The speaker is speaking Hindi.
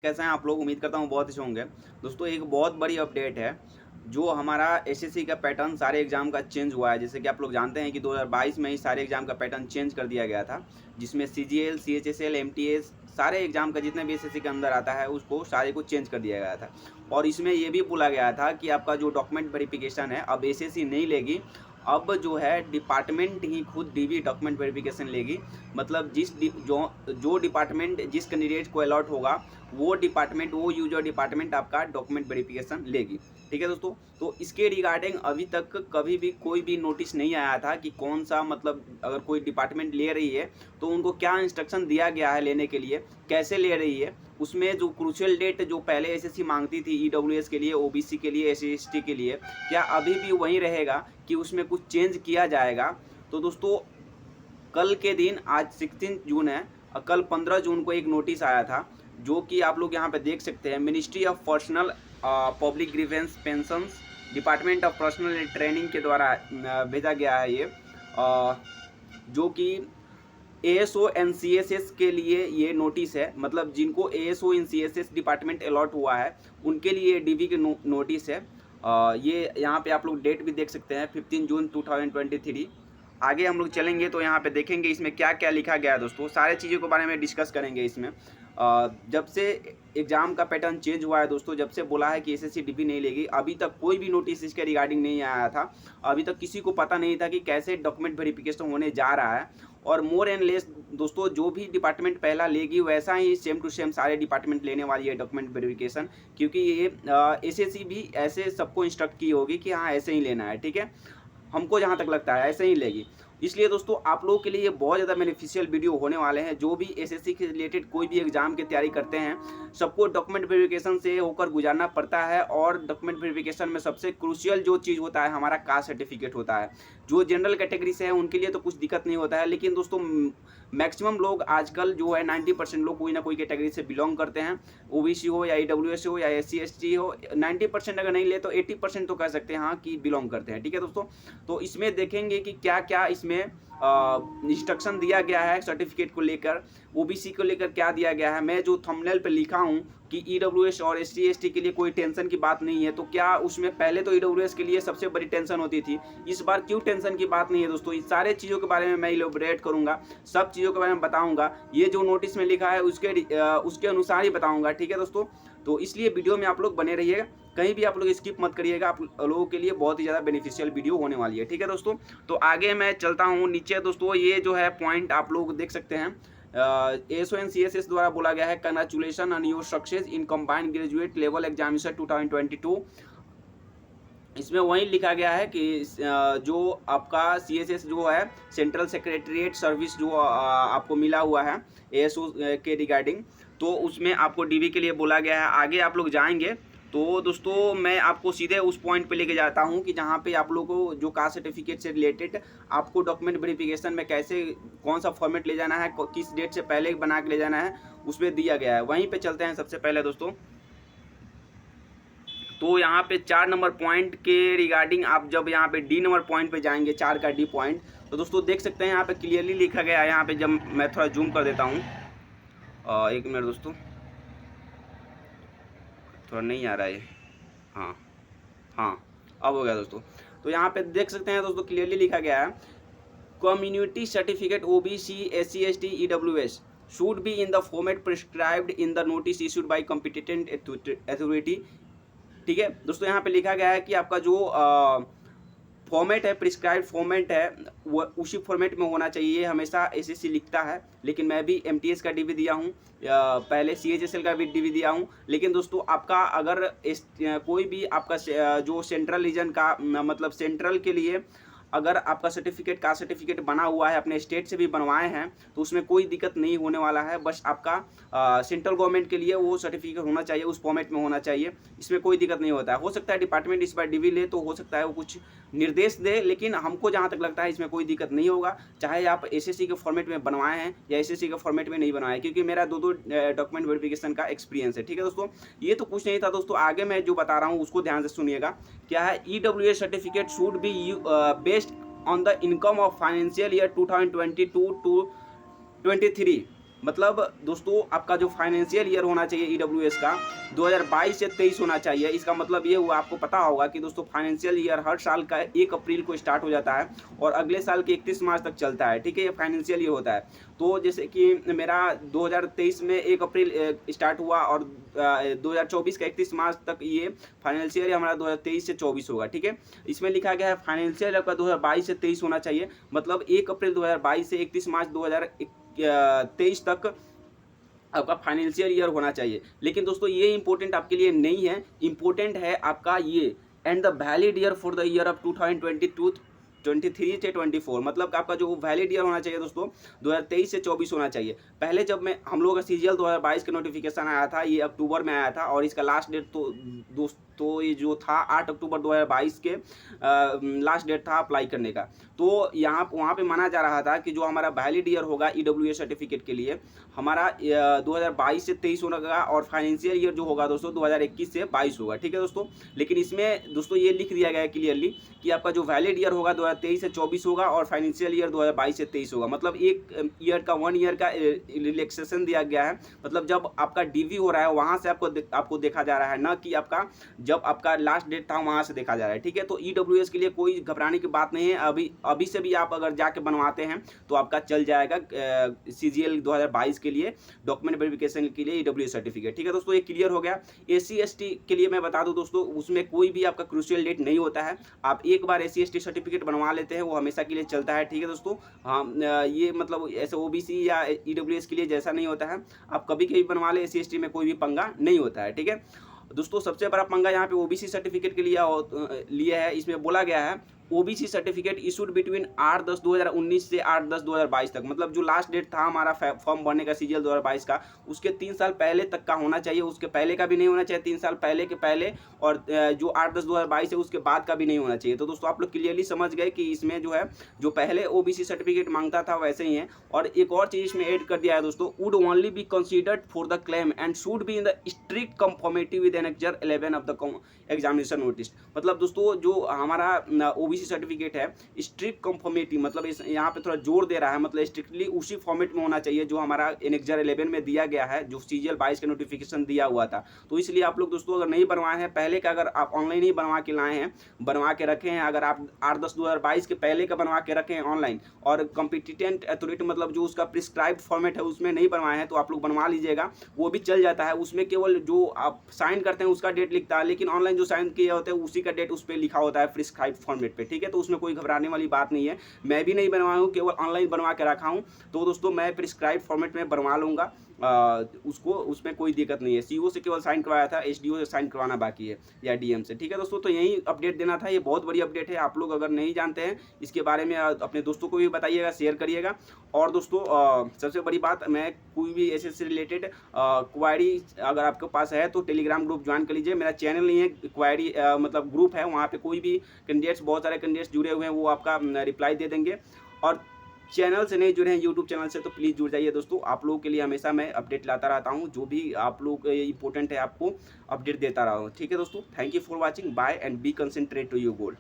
कैसे हैं आप लोग? उम्मीद करता हूँ बहुत अच्छे होंगे। दोस्तों एक बहुत बड़ी अपडेट है, जो हमारा एसएससी का पैटर्न सारे एग्ज़ाम का चेंज हुआ है। जैसे कि आप लोग जानते हैं कि 2022 में ही सारे एग्ज़ाम का पैटर्न चेंज कर दिया गया था, जिसमें सीजीएल, सीएचएसएल, एमटीएस सारे एग्ज़ाम का जितने भी एसएससी के अंदर आता है, उसको सारे को चेंज कर दिया गया था। और इसमें ये भी बोला गया था कि आपका जो डॉक्यूमेंट वेरिफ़िकेशन है, अब एसएससी नहीं लेगी, अब जो है डिपार्टमेंट ही खुद डीबी डॉक्यूमेंट वेरिफ़िकेशन लेगी। मतलब जो डिपार्टमेंट जिस कैंडिडेट को अलॉट होगा, वो डिपार्टमेंट, वो यूजर डिपार्टमेंट आपका डॉक्यूमेंट वेरिफिकेशन लेगी। ठीक है दोस्तों, तो इसके रिगार्डिंग अभी तक कभी भी कोई भी नोटिस नहीं आया था कि कौन सा, मतलब अगर कोई डिपार्टमेंट ले रही है तो उनको क्या इंस्ट्रक्शन दिया गया है लेने के लिए, कैसे ले रही है। उसमें जो क्रूशियल डेट जो पहले एसएससी मांगती थी ईडब्ल्यूएस के लिए, ओबीसी के लिए, एससी एसटी के लिए, क्या अभी भी वही रहेगा कि उसमें कुछ चेंज किया जाएगा? तो दोस्तों कल के दिन, आज 16 जून है, कल 15 जून को एक नोटिस आया था, जो कि आप लोग यहाँ पे देख सकते हैं। Ministry of personnel public grievance pensions, department of personal training के द्वारा भेजा गया है ये, जो कि एएसओ एनसीएसएस के लिए ये नोटिस है। मतलब जिनको एएसओ एनसीएसएस डिपार्टमेंट अलॉट हुआ है, उनके लिए डीबी के नोटिस है। ये यहाँ पे आप लोग डेट भी देख सकते हैं, 15 जून 2023। आगे हम लोग चलेंगे तो यहाँ पे देखेंगे इसमें क्या क्या लिखा गया है। दोस्तों सारे चीज़ों के बारे में डिस्कस करेंगे इसमें। जब से एग्ज़ाम का पैटर्न चेंज हुआ है दोस्तों, जब से बोला है कि एसएससी डीबी नहीं लेगी, अभी तक कोई भी नोटिस इसके रिगार्डिंग नहीं आया था। अभी तक किसी को पता नहीं था कि कैसे डॉक्यूमेंट वेरिफिकेशन होने जा रहा है। और मोर एंड लेस दोस्तों, जो भी डिपार्टमेंट पहला लेगी वैसा ही सेम टू सेम सारे डिपार्टमेंट लेने वाली है डॉक्यूमेंट वेरिफिकेशन। क्योंकि ये एसएससी भी ऐसे सबको इंस्ट्रक्ट की होगी कि हाँ ऐसे ही लेना है। ठीक है, हमको जहाँ तक लगता है ऐसे ही लेगी। इसलिए दोस्तों आप लोगों के लिए ये बहुत ज़्यादा बेनिफिशियल वीडियो होने वाले हैं। जो भी एसएससी के रिलेटेड कोई भी एग्जाम की तैयारी करते हैं, सबको डॉक्यूमेंट वेरिफिकेशन से होकर गुजारना पड़ता है। और डॉक्यूमेंट वेरिफिकेशन में सबसे क्रूशियल जो चीज़ होता है, हमारा कास्ट सर्टिफिकेट होता है। जो जनरल कैटेगरी से है उनके लिए तो कुछ दिक्कत नहीं होता है, लेकिन दोस्तों मैक्सिमम लोग आजकल जो है 90% लोग कोई ना कोई कैटेगरी से बिलोंग करते हैं। ओबीसी हो या ईडब्ल्यूएस हो या एससी एसटी हो, 90% अगर नहीं ले तो 80% तो कह सकते हैं हाँ कि बिलोंग करते हैं। ठीक है दोस्तों, तो इसमें देखेंगे कि क्या क्या इसमें इंस्ट्रक्शन दिया गया है सर्टिफिकेट को लेकर, ओबीसी को लेकर क्या दिया गया है। मैं जो थंबनेल पे लिखा हूँ कि ईडब्ल्यूएस और एससी एसटी के लिए कोई टेंशन की बात नहीं है, तो क्या उसमें पहले तो ईडब्ल्यूएस के लिए सबसे बड़ी टेंशन होती थी, इस बार क्यों टेंशन की बात नहीं है? दोस्तों इस सारे चीज़ों के बारे में मैं इलेबोरेट करूँगा, सब चीज़ों के बारे में बताऊँगा। ये जो नोटिस में लिखा है उसके अनुसार ही बताऊँगा। ठीक है दोस्तों, तो इसलिए वीडियो में आप लोग बने रहिएगा, कहीं भी आप लोग स्किप मत करिएगा। आप लोगों के लिए बहुत ही ज़्यादा बेनिफिशियल वीडियो होने वाली है। ठीक है दोस्तों, तो आगे मैं चलता हूँ नीचे। दोस्तों ये जो है पॉइंट आप लोग देख सकते हैं, एसओएनसीएसएस द्वारा बोला गया है, congratulation on your success in combined graduate level examination 2022। इसमें वही लिखा गया है कि जो आपका सीएसएस जो है, सेंट्रल सेक्रेटरीट सर्विस, जो आपको मिला हुआ है एएसओ के रिगार्डिंग, तो उसमें आपको डीबी के लिए बोला गया है। आगे आप लोग जाएंगे तो दोस्तों मैं आपको सीधे उस पॉइंट पे लेके जाता हूँ कि जहाँ पे आप लोगों को जो कास्ट सर्टिफिकेट से रिलेटेड आपको डॉक्यूमेंट वेरिफिकेशन में कैसे, कौन सा फॉर्मेट ले जाना है, किस डेट से पहले बना के ले जाना है, उसमें दिया गया है। वहीं पे चलते हैं सबसे पहले दोस्तों। तो यहाँ पे 4 नंबर पॉइंट के रिगार्डिंग आप जब यहाँ पे डी नंबर पॉइंट पे जाएंगे, 4 का डी पॉइंट, तो दोस्तों देख सकते हैं यहाँ पे क्लियरली लिखा गया है। यहाँ पे जब मैं थोड़ा जूम कर देता हूँ, एक मिनट दोस्तों, थोड़ा नहीं आ रहा है। हाँ हाँ, अब हो गया दोस्तों। तो यहाँ पे देख सकते हैं दोस्तों क्लियरली लिखा गया है, community certificate OBC SC ST EWS should be in the format prescribed in the notice issued by competent authority। ठीक है दोस्तों, यहाँ पे लिखा गया है कि आपका जो फॉर्मेट है, प्रिस्क्राइब फॉर्मेट है, वो उसी फॉर्मेट में होना चाहिए। हमेशा एसएससी लिखता है, लेकिन मैं भी एमटीएस का डीवी दिया हूँ, पहले सीएचएसएल का भी डीवी दिया हूँ। लेकिन दोस्तों आपका अगर कोई भी आपका जो सेंट्रल रीजन का, मतलब सेंट्रल के लिए अगर आपका सर्टिफिकेट, कास्ट सर्टिफिकेट बना हुआ है, अपने स्टेट से भी बनवाए हैं, तो उसमें कोई दिक्कत नहीं होने वाला है। बस आपका सेंट्रल गवर्नमेंट के लिए वो सर्टिफिकेट होना चाहिए, उस फॉर्मेट में होना चाहिए, इसमें कोई दिक्कत नहीं होता है। हो सकता है डिपार्टमेंट इस बार डीवी ले, तो हो सकता है वो कुछ निर्देश दे, लेकिन हमको जहाँ तक लगता है इसमें कोई दिक्कत नहीं होगा, चाहे आप एसएससी के फॉर्मेट में बनवाए हैं या एसएससी के फॉर्मेट में नहीं बनवाए, क्योंकि मेरा दो डॉक्यूमेंट वेरिफिकेशन का एक्सपीरियंस है। ठीक है दोस्तों, ये तो कुछ नहीं था दोस्तों। आगे मैं जो बता रहा हूँ उसको ध्यान से सुनिएगा। क्या है, EWS certificate should be based on the income of financial year 2022 to 23। मतलब दोस्तों आपका जो फाइनेंशियल ईयर होना चाहिए ईडब्ल्यूएस का 2022 से 23 होना चाहिए। इसका मतलब ये हुआ, आपको पता होगा कि दोस्तों फाइनेंशियल ईयर हर साल का 1 अप्रैल को स्टार्ट हो जाता है और अगले साल के 31 मार्च तक चलता है, ठीक है, ये फाइनेंशियल ईयर होता है। तो जैसे कि मेरा 2023 में 1 अप्रैल स्टार्ट हुआ और 2024 का 31 मार्च तक ये फाइनेंशियल ईयर हमारा 2023 से 24 होगा, ठीक है। इसमें लिखा गया है फाइनेंशियल ईयर आपका 2022 से 23 होना चाहिए, मतलब 1 अप्रैल 2022 से 31 मार्च 2023 तक आपका फाइनेंशियल ईयर होना चाहिए। लेकिन दोस्तों ये इंपॉर्टेंट आपके लिए नहीं है, इंपॉर्टेंट है आपका ये and the valid year for the year of 2022 23 से 24, मतलब आपका जो वैलिड ईयर होना चाहिए दोस्तों 2023 से 24 होना चाहिए। पहले जब मैं हम लोगों का सीजीएल 2022 का नोटिफिकेशन आया था, ये अक्टूबर में आया था और इसका लास्ट डेट तो ये जो था 8 अक्टूबर 2022 के लास्ट डेट था अप्लाई करने का। तो वहाँ पे माना जा रहा था कि जो हमारा वैलिड ईयर होगा ईडब्ल्यूएस सर्टिफिकेट के लिए हमारा 2022 से 23 होगा और फाइनेंशियल ईयर जो होगा दोस्तों 2021 से 22 होगा, ठीक है दोस्तों। लेकिन इसमें दोस्तों ये लिख दिया गया है क्लियरली कि आपका जो वैलिड ईयर होगा 2023 से 24 होगा और फाइनेंशियल ईयर 2022 से 23 होगा, मतलब एक ईयर का 1 ईयर का रिलैक्सेशन दिया गया है। मतलब जब आपका डीवी हो रहा है वहाँ से आपको देखा जा रहा है, ना कि आपका जब आपका लास्ट डेट था वहाँ से देखा जा रहा है, ठीक है। तो ईडब्ल्यूएस के लिए कोई घबराने की बात नहीं है, अभी से भी आप अगर जाके बनवाते हैं तो आपका चल जाएगा सीजीएल 2022 के लिए डॉक्यूमेंट वेरिफिकेशन के लिए ईडब्ल्यूएस सर्टिफिकेट, ठीक है दोस्तों। ये क्लियर हो गया। एससी एसटी के लिए मैं बता दूं दोस्तों, उसमें कोई भी आपका क्रूशियल डेट नहीं होता है। आप एक बार एससी एसटी सर्टिफिकेट बनवा लेते हैं वो हमेशा के लिए चलता है, ठीक है दोस्तों। हाँ, ये मतलब ऐसे ओबीसी या ईडब्ल्यूएस के लिए जैसा नहीं होता है, आप कभी कभी बनवा ले, एससी एसटी में कोई भी पंगा नहीं होता है, ठीक है दोस्तों। सबसे बड़ा पंगा यहाँ पे ओबीसी सर्टिफिकेट के लिया है। इसमें बोला गया है ओबीसी सर्टिफिकेट इशूड बिटवीन 8/10/2019 से 8/10/2022 तक, मतलब जो लास्ट डेट था हमारा फॉर्म भरने का सीजीएल 2022 का, उसके 3 साल पहले तक का होना चाहिए, उसके पहले का भी नहीं होना चाहिए, 3 साल पहले के पहले, और जो 8/10/2022 है उसके बाद का भी नहीं होना चाहिए। तो दोस्तों आप लोग क्लियरली समझ गए कि इसमें जो है जो पहले ओबीसी सर्टिफिकेट मांगता था वैसे ही है। और एक और चीज़ इसमें ऐड कर दिया है दोस्तों, would only be considered for the claim and should be in the strict conformity with annexure 11 of the examination notice. मतलब दोस्तों जो हमारा ओबीसी सर्टिफिकेट है स्ट्रिक्ट कंफॉर्मिटी, मतलब यहाँ पे थोड़ा जोर दे रहा है, मतलब स्ट्रिक्टली उसी फॉर्मेट में होना चाहिए जो हमारा एनेक्सर 11 में दिया गया है, जो सीजीएल 22 का नोटिफिकेशन दिया हुआ था। तो इसलिए आप लोग दोस्तों अगर नहीं बनवाए हैं पहले का, अगर आप ऑनलाइन ही बनवा के लाए हैं, बनवा के रखे हैं, अगर आप 8/10/2022 के पहले का बनवा के रखे हैं ऑनलाइन और कॉम्पिटिटेंट अथॉरिटी मतलब जो उसका प्रिस्क्राइब्ड फॉर्मेट है उसमें नहीं बनवाए हैं, तो आप लोग बनवा लीजिएगा, वो भी चल जाता है। उसमें केवल जो आप साइन करते हैं उसका डेट लिखता है, लेकिन ऑनलाइन जो साइन किया होता है उसी का डेट उस पर लिखा होता है प्रिस्क्राइब्ड फॉर्मेट पे, ठीक है। तो उसमें कोई घबराने वाली बात नहीं है। मैं भी नहीं बनवाया हूँ, केवल ऑनलाइन बनवा के रखा हूँ। तो दोस्तों मैं प्रिस्क्राइब्ड फॉर्मेट में बनवा लूँगा, उसको उसमें कोई दिक्कत नहीं है। सीओ से केवल साइन करवाया था, एसडीओ से साइन करवाना बाकी है या डीएम से, ठीक है दोस्तों। तो यही अपडेट देना था, ये बहुत बड़ी अपडेट है। आप लोग अगर नहीं जानते हैं इसके बारे में अपने दोस्तों को भी बताइएगा, शेयर करिएगा। और दोस्तों सबसे बड़ी बात, मैं कोई भी एसएससी से रिलेटेड क्वायरी अगर आपके पास है तो टेलीग्राम ग्रुप ज्वाइन कर लीजिए। मेरा चैनल नहीं है, क्वायरी मतलब ग्रुप है, वहाँ पे कोई भी कैंडिडेट्स, बहुत सारे कैंडिडेट्स जुड़े हुए हैं, वो आपका रिप्लाई दे देंगे। और चैनल से नहीं जुड़े हैं यूट्यूब चैनल से तो प्लीज़ जुड़ जाइए दोस्तों। आप लोगों के लिए हमेशा मैं अपडेट लाता रहता हूँ, जो भी आप लोग इंपॉर्टेंट है आपको अपडेट देता रहा हूँ, ठीक है दोस्तों। Thank you for watching, bye and be concentrate to your goal.